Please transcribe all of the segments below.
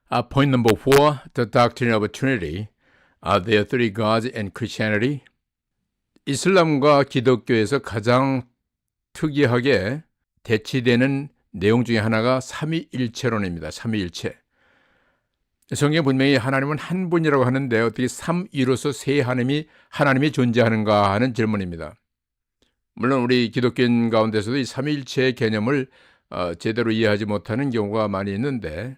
Point number 4, the doctrine of Trinity. Are there three gods in Christianity? 이슬람과 기독교에서 가장 특이하게 대치되는 내용 중에 하나가 삼위일체론입니다. 삼위일체. 성경 분명히 하나님은 한 분이라고 하는데 어떻게 삼위로서 세 하나님이 존재하는가 하는 질문입니다. 물론 우리 기독교인 가운데서도 이 삼위일체의 개념을 제대로 이해하지 못하는 경우가 많이 있는데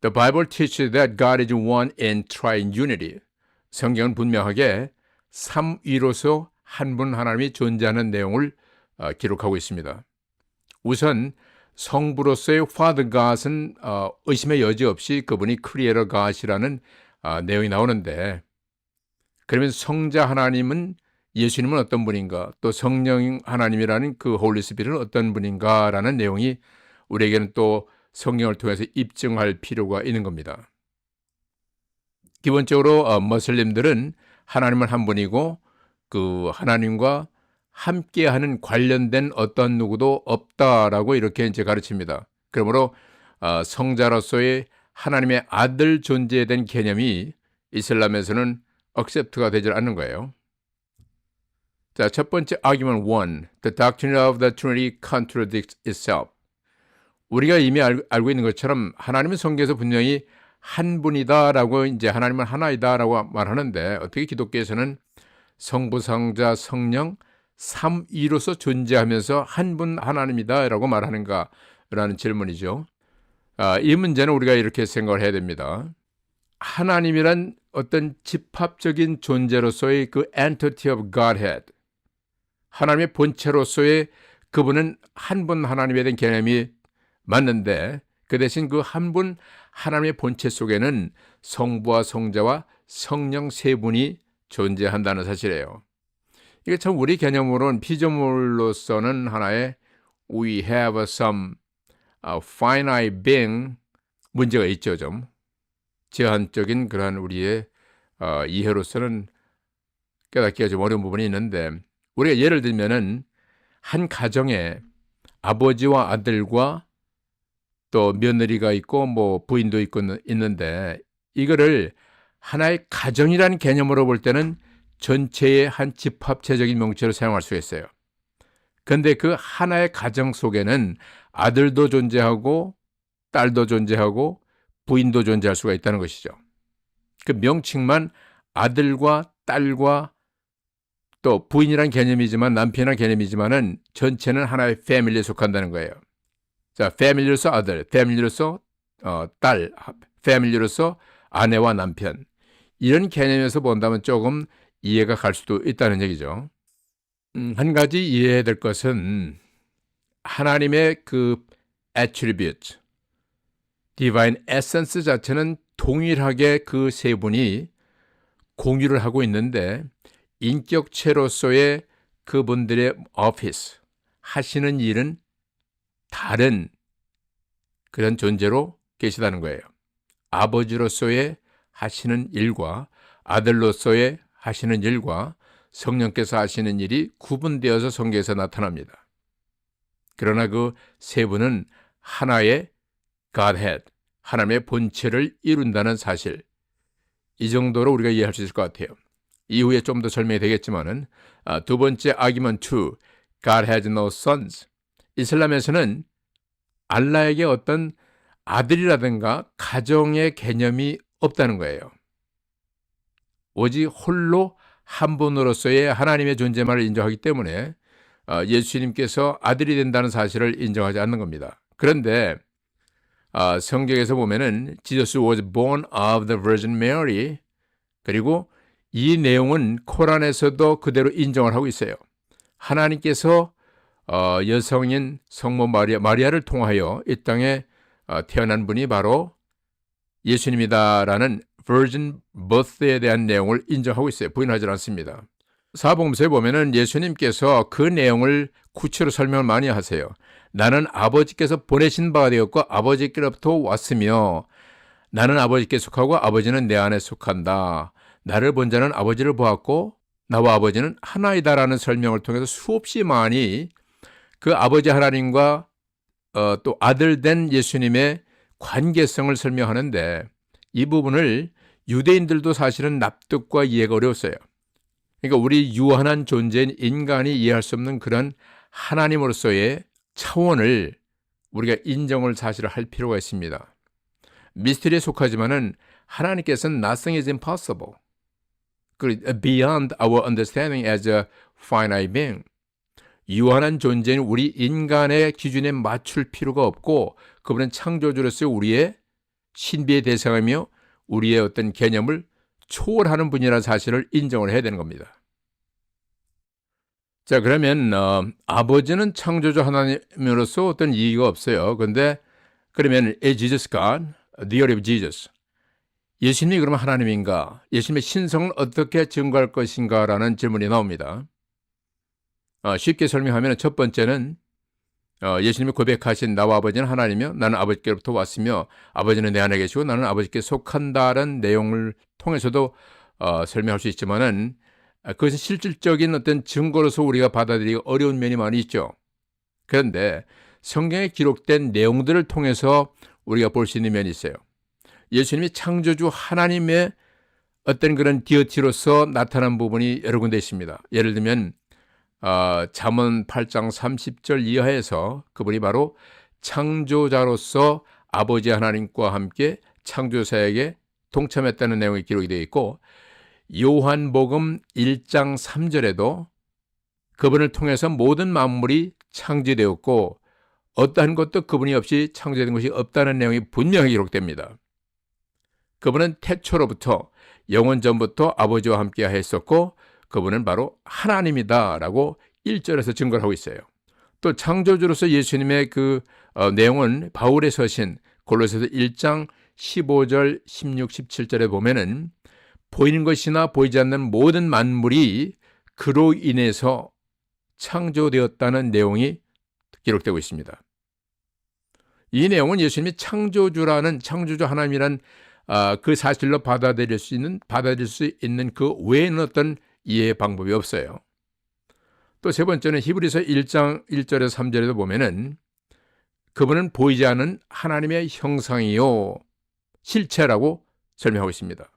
The Bible teaches that God is one in triunity. 성경은 분명하게 삼위로서 한 분 하나님이 존재하는 내용을 기록하고 있습니다. 우선 성부로서의 Father God은 의심의 여지 없이 그분이 Creator God이라는 내용이 나오는데 그러면 성자 하나님은 예수님은 어떤 분인가 또 성령 하나님이라는 그 홀리 스피릿은 어떤 분인가 라는 내용이 우리에게는 또 성경을 통해서 입증할 필요가 있는 겁니다. 기본적으로 머슬림들은 하나님은 한 분이고 그 하나님과 함께하는 관련된 어떤 누구도 없다라고 이렇게 이제 가르칩니다. 그러므로 성자로서의 하나님의 아들 존재에 대한 개념이 이슬람에서는 accept가 되지 않는 거예요. 자, 첫 번째 argument 1. The doctrine of the Trinity contradicts itself. 우리가 이미 알고 있는 것처럼 하나님은 성경에서 분명히 한 분이다라고 이제 하나님은 하나이다라고 말하는데 어떻게 기독교에서는 성부, 성자, 성령 삼위로서 존재하면서 한 분 하나님이다라고 말하는가라는 질문이죠. 이 문제는 우리가 이렇게 생각을 해야 됩니다. 하나님이란 어떤 집합적인 존재로서의 그 entity of Godhead, 하나님의 본체로서의 그분은 한 분 하나님에 대한 개념이 맞는데 그 대신 그 한 분 하나님의 본체 속에는 성부와 성자와 성령 세 분이 존재한다는 사실이에요. 이게 참 우리 개념으로는 피조물로서는 하나의 we have some finite being 문제가 있죠. 좀 제한적인 그러한 우리의 이해로서는 깨닫기가 좀 어려운 부분이 있는데 우리가 예를 들면은 한 가정에 아버지와 아들과 또 며느리가 있고 뭐 부인도 있고 있는데 이거를 하나의 가정이라는 개념으로 볼 때는 전체의 한 집합체적인 명체로 사용할 수가 있어요. 그런데 그 하나의 가정 속에는 아들도 존재하고 딸도 존재하고 부인도 존재할 수가 있다는 것이죠. 그 명칭만 아들과 딸과 또 부인이란 개념이지만 남편이란 개념이지만은 전체는 하나의 패밀리에 속한다는 거예요. 자, 패밀리로서 아들, 패밀리로서 딸, 패밀리로서 아내와 남편 이런 개념에서 본다면 조금 이해가 갈 수도 있다는 얘기죠. 한 가지 이해해야 될 것은 하나님의 그 attribute, divine essence 자체는 동일하게 그 세 분이 공유를 하고 있는데 인격체로서의 그분들의 office, 하시는 일은 다른 그런 존재로 계시다는 거예요. 아버지로서의 하시는 일과 아들로서의 하시는 일과 성령께서 하시는 일이 구분되어서 성경에서 나타납니다. 그러나 그 세 분은 하나의 Godhead, 하나님의 본체를 이룬다는 사실, 이 정도로 우리가 이해할 수 있을 것 같아요. 이후에 좀 더 설명이 되겠지만은 두 번째 argument 2, God has no sons. 이슬람에서는 알라에게 어떤 아들이라든가 가정의 개념이 없다는 거예요. 오직 홀로 한 분으로서의 하나님의 존재만을 인정하기 때문에 예수님께서 아들이 된다는 사실을 인정하지 않는 겁니다. 그런데 성경에서 보면은 Jesus was born of the Virgin Mary 그리고 이 내용은 코란에서도 그대로 인정을 하고 있어요. 하나님께서 여성인 성모 마리아를 통하여 이 땅에 태어난 분이 바로 예수님이다라는 Virgin Birth에 대한 내용을 인정하고 있어요. 부인하지 않습니다. 사복음서에 보면은 예수님께서 그 내용을 구체로 설명을 많이 하세요. 나는 아버지께서 보내신 바가 되었고 아버지께로부터 왔으며 나는 아버지께 속하고 아버지는 내 안에 속한다. 나를 본 자는 아버지를 보았고 나와 아버지는 하나이다라는 설명을 통해서 수없이 많이 그 아버지 하나님과 또 아들 된 예수님의 관계성을 설명하는데 이 부분을 유대인들도 사실은 납득과 이해가 어려웠어요. 그러니까 우리 유한한 존재인 인간이 이해할 수 없는 그런 하나님으로서의 차원을 우리가 인정을 사실 할 필요가 있습니다. 미스터리에 속하지만은 하나님께서는 nothing is impossible. beyond our understanding as a finite being. 유한한 존재인 우리 인간의 기준에 맞출 필요가 없고 그분은 창조주로서 우리의 신비의 대상이며 우리의 어떤 개념을 초월하는 분이라는 사실을 인정을 해야 되는 겁니다. 자, 그러면 아버지는 창조주 하나님으로서 어떤 이의가 없어요. 그런데 그러면 is Jesus God? The of Jesus. 예수님이 그러면 하나님인가? 예수님의 신성을 어떻게 증거할 것인가? 라는 질문이 나옵니다. 쉽게 설명하면 첫 번째는 예수님이 고백하신 나와 아버지는 하나님이며 나는 아버지께로부터 왔으며 아버지는 내 안에 계시고 나는 아버지께 속한다는 내용을 통해서도 설명할 수 있지만은 그것은 실질적인 어떤 증거로서 우리가 받아들이기 어려운 면이 많이 있죠. 그런데 성경에 기록된 내용들을 통해서 우리가 볼 수 있는 면이 있어요. 예수님이 창조주 하나님의 어떤 그런 디어티로서 나타난 부분이 여러 군데 있습니다. 예를 들면 잠언 8장 30절 이하에서 그분이 바로 창조자로서 아버지 하나님과 함께 창조사에게 동참했다는 내용이 기록이 되어 있고 요한복음 1장 3절에도 그분을 통해서 모든 만물이 창조되었고 어떠한 것도 그분이 없이 창조된 것이 없다는 내용이 분명히 기록됩니다. 그분은 태초로부터 영원 전부터 아버지와 함께 했었고 그분은 바로 하나님이다라고 1절에서 증거를 하고 있어요. 또 창조주로서 예수님의 그 내용은 바울의 서신 골로새서 1장 15절, 16, 17절에 보면은 보이는 것이나 보이지 않는 모든 만물이 그로 인해서 창조되었다는 내용이 기록되고 있습니다. 이 내용은 예수님이 창조주 하나님이란 그 사실로 받아들일 수 있는 그 외에는 어떤 이해의 방법이 없어요. 또 세 번째는 히브리서 1장 1절에서 3절에도 보면은 그분은 보이지 않는 하나님의 형상이요 실체라고 설명하고 있습니다.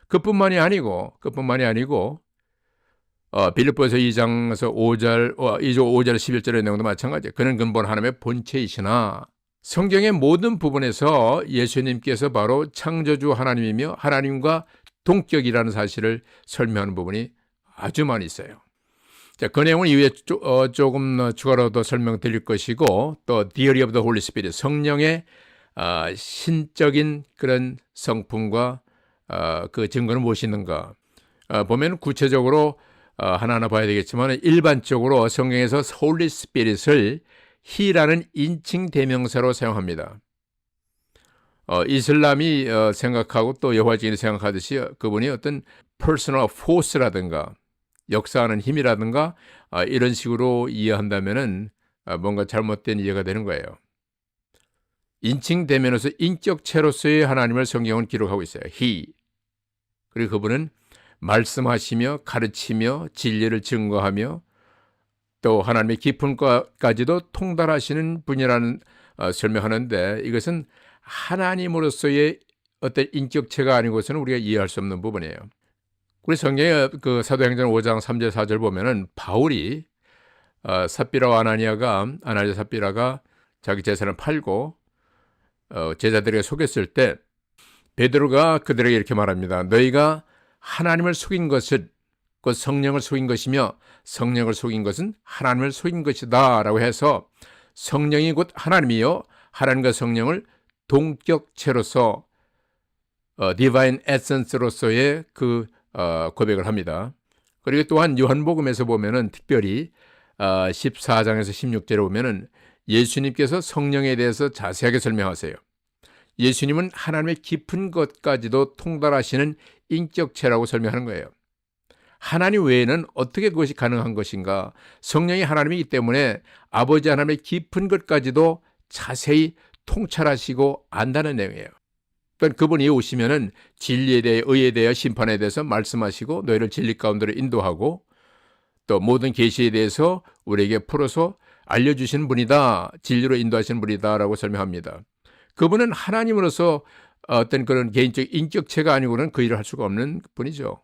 그뿐만이 아니고 빌립보서 2장에서 5절 11절의 내용도 마찬가지예요. 그는 근본 하나님의 본체이시나 성경의 모든 부분에서 예수님께서 바로 창조주 하나님이며 하나님과 동격이라는 사실을 설명하는 부분이 아주 많이 있어요. 자, 그 내용은 이후에 조금 추가로 더 설명드릴 것이고 또 Theory of the Holy Spirit, 성령의 신적인 그런 성품과 그 증거는 무엇이 있는가 보면 구체적으로 하나하나 봐야 되겠지만 일반적으로 성경에서 Holy Spirit을 He라는 인칭 대명사로 사용합니다. 이슬람이 생각하고 또 여호와주의인이 생각하듯이 그분이 어떤 personal force라든가 역사하는 힘이라든가 이런 식으로 이해한다면은 뭔가 잘못된 이해가 되는 거예요. 인칭 대면에서 인격체로서의 하나님을 성경은 기록하고 있어요. He. 그리고 그분은 말씀하시며 가르치며 진리를 증거하며 또 하나님의 깊은 것까지도 통달하시는 분이라는 설명하는데 이것은 하나님으로서의 어떤 인격체가 아니고서는 우리가 이해할 수 없는 부분이에요. 우리 성경에 그 사도행전 5장 3절 4절 보면은 바울이 아나니아 삽비라가 자기 재산을 팔고 제자들에게 속였을 때 베드로가 그들에게 이렇게 말합니다. 너희가 하나님을 속인 것은 곧 성령을 속인 것이며 성령을 속인 것은 하나님을 속인 것이다 라고 해서 성령이 곧 하나님이요 하나님과 성령을 동격체로서 디바인 에센스로서의 그 고백을 합니다. 그리고 또한 요한복음에서 보면은 특별히 14장에서 16절에 보면은 예수님께서 성령에 대해서 자세하게 설명하세요. 예수님은 하나님의 깊은 것까지도 통달하시는 인격체라고 설명하는 거예요. 하나님 외에는 어떻게 그것이 가능한 것인가? 성령이 하나님이기 때문에 아버지 하나님의 깊은 것까지도 자세히 통찰하시고 안다는 내용이에요. 그러니까 그분이 오시면은 진리에 대해 의에 대해 심판에 대해서 말씀하시고 너희를 진리 가운데로 인도하고 또 모든 계시에 대해서 우리에게 풀어서 알려주시는 분이다. 진리로 인도하시는 분이다 라고 설명합니다. 그분은 하나님으로서 어떤 그런 개인적 인격체가 아니고는 그 일을 할 수가 없는 분이죠.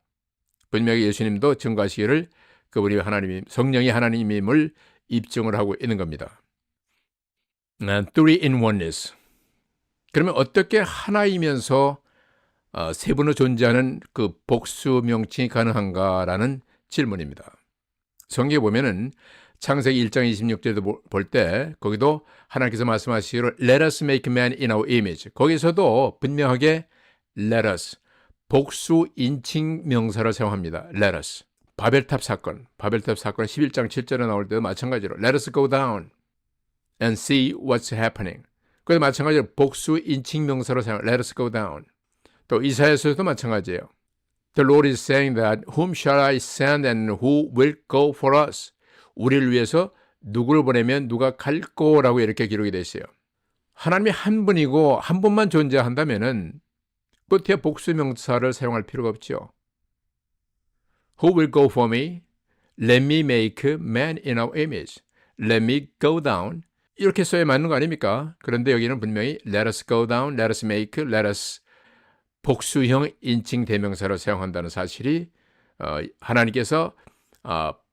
분명히 예수님도 증거하시기를 그분이 하나님, 성령이 하나님임을 입증을 하고 있는 겁니다. Three in oneness. 그러면 어떻게 하나이면서 세 분으로 존재하는 그 복수 명칭이 가능한가라는 질문입니다. 성경에 보면은 창세기 1장 26절도 볼 때 거기도 하나님께서 말씀하시기를 Let us make man in our image. 거기서도 분명하게 Let us 복수 인칭 명사를 사용합니다. Let us. 바벨탑 사건 11장 7절에 나올 때도 마찬가지로 Let us go down and see what's happening. 그래서 마찬가지로 복수 인칭 명사로 사용 Let us go down. 또 이사야서도 마찬가지예요. The Lord is saying that whom shall I send and who will go for us? 우리를 위해서 누구를 보내면 누가 갈 거라고 이렇게 기록이 되어 있어요. 하나님이 한 분이고 한 분만 존재한다면은 끝에 복수 명사를 사용할 필요가 없죠. Who will go for me? Let me make man in our image. Let me go down. 이렇게 써야 맞는 거 아닙니까? 그런데 여기는 분명히 let us go down, let us make, let us 복수형 인칭 대명사를 사용한다는 사실이 하나님께서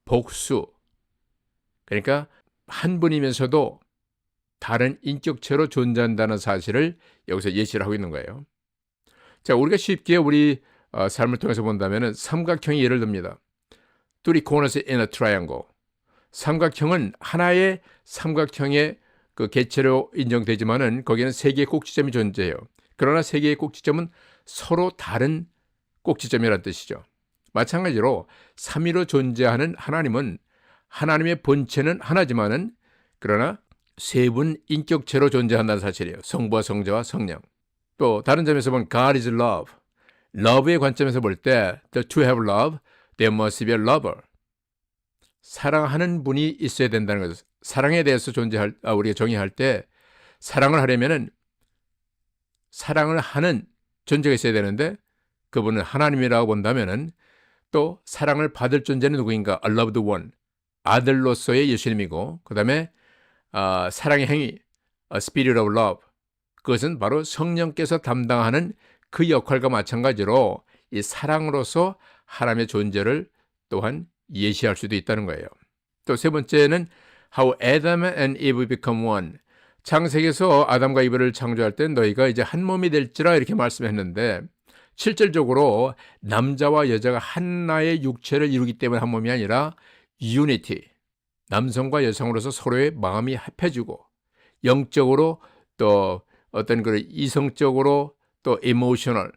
복수, 그러니까 한 분이면서도 다른 인격체로 존재한다는 사실을 여기서 예시를 하고 있는 거예요. 자, 우리가 쉽게 우리 삶을 통해서 본다면 삼각형이 예를 듭니다. Three corners in a triangle. 삼각형은 하나의 삼각형의 그 개체로 인정되지만은 거기에는 세 개의 꼭지점이 존재해요. 그러나 세 개의 꼭지점은 서로 다른 꼭지점이라는 뜻이죠. 마찬가지로 삼위로 존재하는 하나님은 하나님의 본체는 하나지만은 그러나 세 분 인격체로 존재한다는 사실이에요. 성부와 성자와 성령. 또 다른 점에서 보면 God is love. love의 관점에서 볼 때 to have love, there must be a lover. 사랑하는 분이 있어야 된다는 거죠. 사랑에 대해서 우리가 정의할 때 사랑을 하려면은 사랑을 하는 존재가 있어야 되는데 그분은 하나님이라고 본다면은 또 사랑을 받을 존재는 누구인가? A loved one. 아들로서의 예수님이고 그다음에 사랑의 행위, A spirit of love. 그것은 바로 성령께서 담당하는 그 역할과 마찬가지로 이 사랑으로서 하나님의 존재를 또한 예시할 수도 있다는 거예요. 또 세 번째는 How Adam and Eve become one. 창세기에서 아담과 이브를 창조할 때 너희가 이제 한 몸이 될지라 이렇게 말씀했는데 실질적으로 남자와 여자가 하나의 육체를 이루기 때문에 한 몸이 아니라 unity. 남성과 여성으로서 서로의 마음이 합해지고 영적으로 또 어떤 그 이성적으로 또 emotional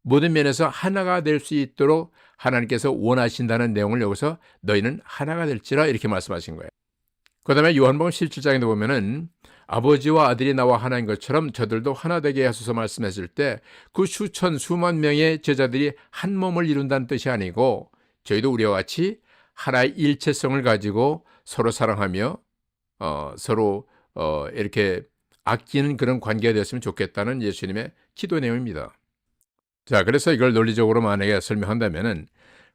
모든 면에서 하나가 될 수 있도록 하나님께서 원하신다는 내용을 여기서 너희는 하나가 될지라 이렇게 말씀하신 거예요. 그 다음에 요한복음 17장에도 보면은 아버지와 아들이 나와 하나인 것처럼 저들도 하나 되게 하소서 말씀했을 때 그 수천 수만 명의 제자들이 한 몸을 이룬다는 뜻이 아니고 저희도 우리와 같이 하나의 일체성을 가지고 서로 사랑하며 서로 이렇게 아끼는 그런 관계가 되었으면 좋겠다는 예수님의 기도 내용입니다. 자, 그래서 이걸 논리적으로 만약에 설명한다면은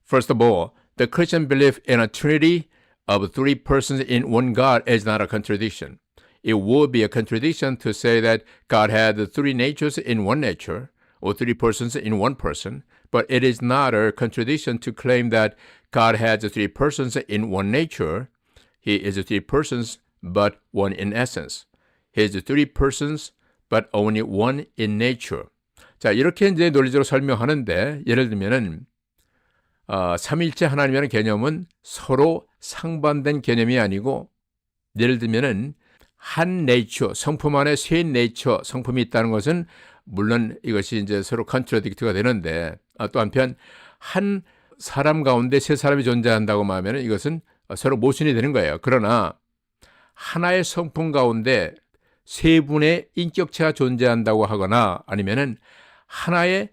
First of all, the Christian belief in a trinity of three persons in one God is not a contradiction. It would be a contradiction to say that God had three natures in one nature, or three persons in one person, but it is not a contradiction to claim that God has three persons in one nature. He is three persons, but one in essence. He is three persons, but only one in nature. 자, 이렇게 이제 논리적으로 설명하는데 예를 들면은 삼위일체 하나님이라는 개념은 서로 상반된 개념이 아니고 예를 들면은 한 네이처, 성품 안에 세 네이처, 성품이 있다는 것은 물론 이것이 이제 서로 컨트라딕트가 되는데 또 한편 한 사람 가운데 세 사람이 존재한다고 하면 이것은 서로 모순이 되는 거예요. 그러나 하나의 성품 가운데 세 분의 인격체가 존재한다고 하거나 아니면은 하나의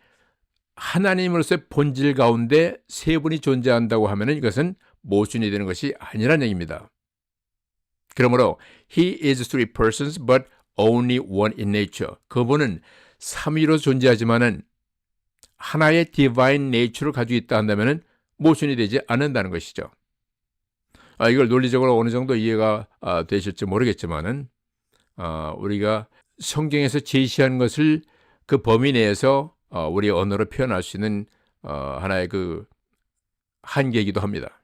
하나님으로서의 본질 가운데 세 분이 존재한다고 하면은 이것은 모순이 되는 것이 아니라는 얘기입니다. 그러므로 He is three persons but only one in nature. 그분은 삼위로 존재하지만은 하나의 divine nature를 가지고 있다 한다면은 모순이 되지 않는다는 것이죠. 이걸 논리적으로 어느 정도 이해가 되실지 모르겠지만은 우리가 성경에서 제시한 것을 그 범위 내에서 우리 언어로 표현할 수 있는 하나의 그 한계이기도 합니다.